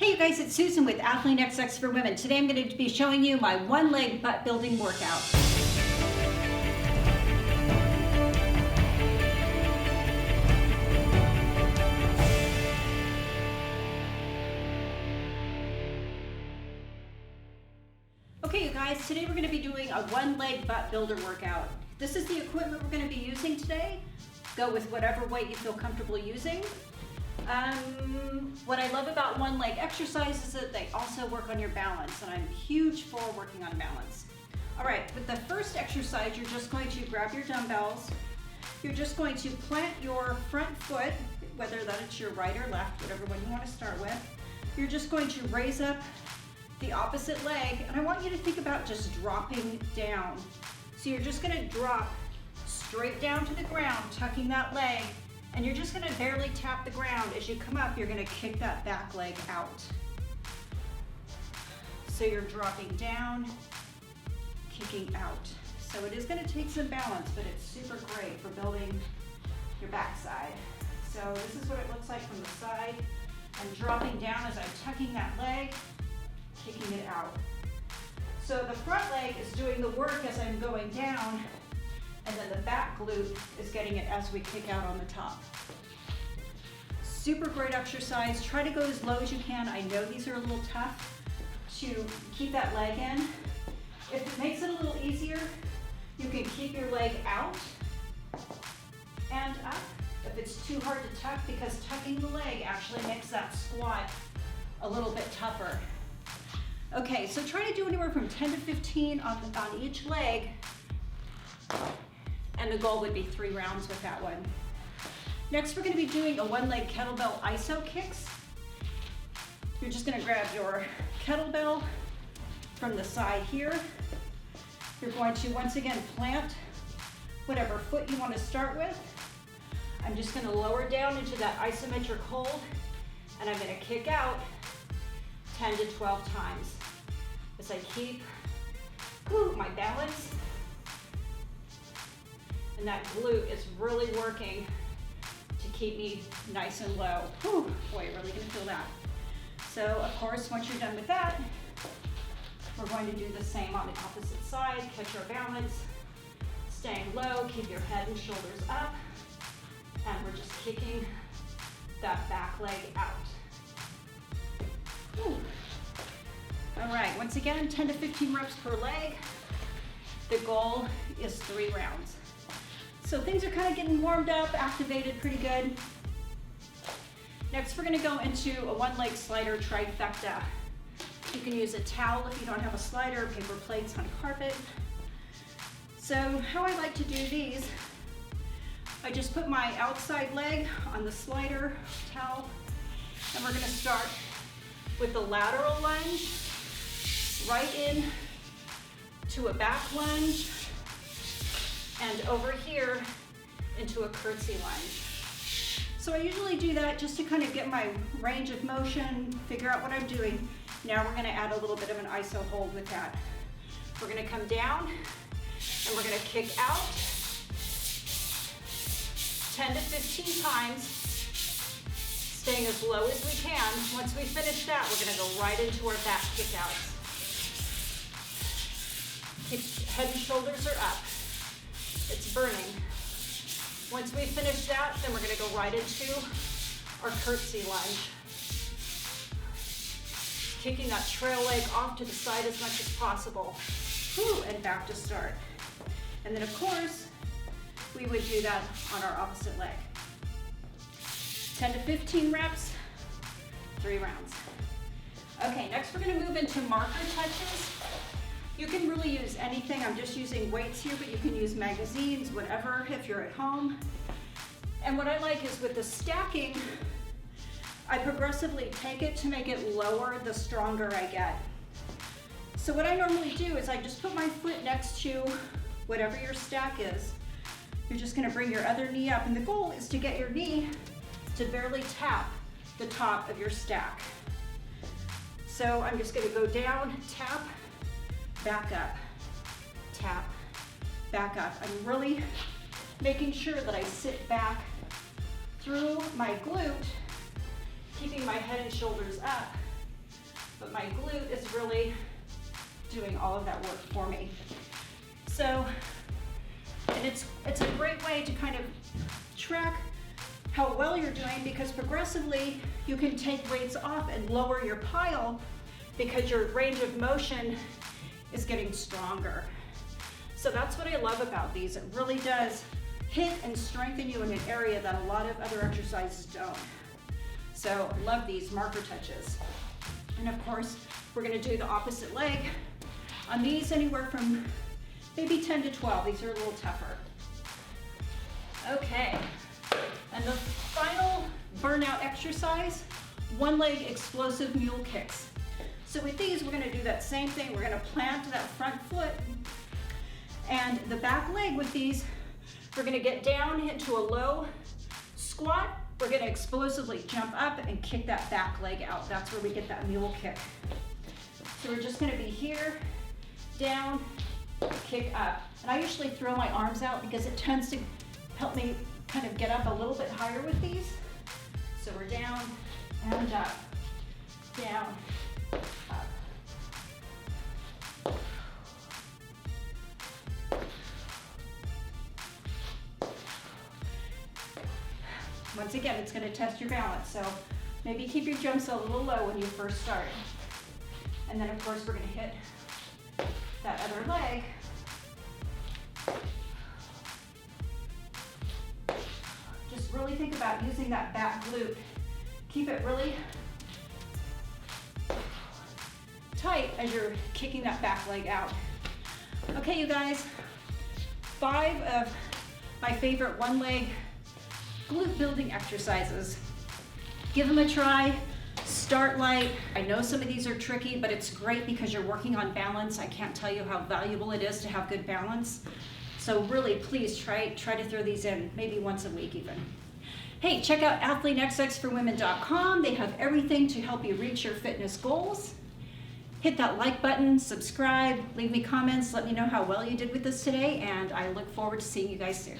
Hey you guys, it's Susan with Athlean-XX for Women. Today I'm going to be showing you my one-leg butt building workout. Okay you guys, today we're going to be doing a one-leg butt builder workout. This is the equipment we're going to be using today. Go with whatever weight you feel comfortable using. What I love about one leg exercise is that they also work on your balance, and I'm huge for working on balance. All right, with the first exercise, you're just going to grab your dumbbells. You're just going to plant your front foot, whether that it's your right or left, whatever one you want to start with. You're just going to raise up the opposite leg, and I want you to think about just dropping down. So you're just going to drop straight down to the ground, tucking that leg, and you're just going to barely tap the ground. As you come up, you're going to kick that back leg out. So you're dropping down, kicking out. So it is going to take some balance, but it's super great for building your backside. So this is what it looks like from the side. I'm dropping down as I'm tucking that leg, kicking it out. So the front leg is doing the work as I'm going down, and then the back glute is getting it as we kick out on the top. Super great exercise. Try to go as low as you can. I know these are a little tough to keep that leg in. If it makes it a little easier, you can keep your leg out and up if it's too hard to tuck, because tucking the leg actually makes that squat a little bit tougher. Okay, so try to do anywhere from 10 to 15 on each leg. And the goal would be 3 rounds with that one. Next, we're going to be doing a one-leg kettlebell iso kicks. You're just going to grab your kettlebell from the side here. You're going to once again plant whatever foot you want to start with. I'm just going to lower down into that isometric hold, and I'm going to kick out 10 to 12 times as I keep my balance. And that glute is really working to keep me nice and low. Whew, boy, you're really gonna feel that. So of course, once you're done with that, we're going to do the same on the opposite side. Catch your balance, staying low, keep your head and shoulders up, and we're just kicking that back leg out. Whew. All right, once again, 10 to 15 reps per leg. The goal is 3 rounds. So things are kind of getting warmed up, activated pretty good. Next, we're going to go into a one-leg slider trifecta. You can use a towel if you don't have a slider, paper plates on carpet. So how I like to do these, I just put my outside leg on the slider towel, and we're going to start with the lateral lunge, right in to a back lunge, and over here into a curtsy lunge. So I usually do that just to kind of get my range of motion, figure out what I'm doing. Now we're going to add a little bit of an iso hold with that. We're going to come down and we're going to kick out 10 to 15 times, staying as low as we can. Once we finish that, we're going to go right into our back kick outs. Head and shoulders are up. It's burning. Once we finish that, then we're going to go right into our curtsy lunge. Kicking that trail leg off to the side as much as possible. Whew, and back to start. And then of course, we would do that on our opposite leg. 10 to 15 reps, 3 rounds. Okay, next we're going to move into marker touches. You can really use anything. I'm just using weights here, but you can use magazines, whatever, if you're at home. And what I like is with the stacking, I progressively take it to make it lower the stronger I get. So what I normally do is I just put my foot next to whatever your stack is. You're just gonna bring your other knee up, and the goal is to get your knee to barely tap the top of your stack. So I'm just gonna go down, tap, back up, tap, back up. I'm really making sure that I sit back through my glute, keeping my head and shoulders up, but my glute is really doing all of that work for me. So, and it's a great way to kind of track how well you're doing, because progressively you can take weights off and lower your pile because your range of motion is getting stronger. So that's what I love about these. It really does hit and strengthen you in an area that a lot of other exercises don't. So love these marker touches. And of course, we're gonna do the opposite leg. On these, anywhere from maybe 10 to 12. These are a little tougher. Okay, and the final burnout exercise, one leg explosive mule kicks. So with these, we're gonna do that same thing. We're gonna plant that front foot, and the back leg with these, we're gonna get down into a low squat. We're gonna explosively jump up and kick that back leg out. That's where we get that mule kick. So we're just gonna be here, down, kick up. And I usually throw my arms out because it tends to help me kind of get up a little bit higher with these. So we're down and up, down, up. Once again, it's going to test your balance, so maybe keep your jumps a little low when you first start. And then of course we're going to hit that other leg. Just really think about using that back glute. Keep it really tight as you're kicking that back leg out. Okay, you guys, 5 of my favorite one leg glute building exercises. Give them a try. Start light. I know some of these are tricky, but it's great because you're working on balance. I can't tell you how valuable it is to have good balance. So really, please try to throw these in maybe once a week even. Hey, check out Athlean-XX They have everything to help you reach your fitness goals. Hit that like button, subscribe, leave me comments, let me know how well you did with this today, and I look forward to seeing you guys soon.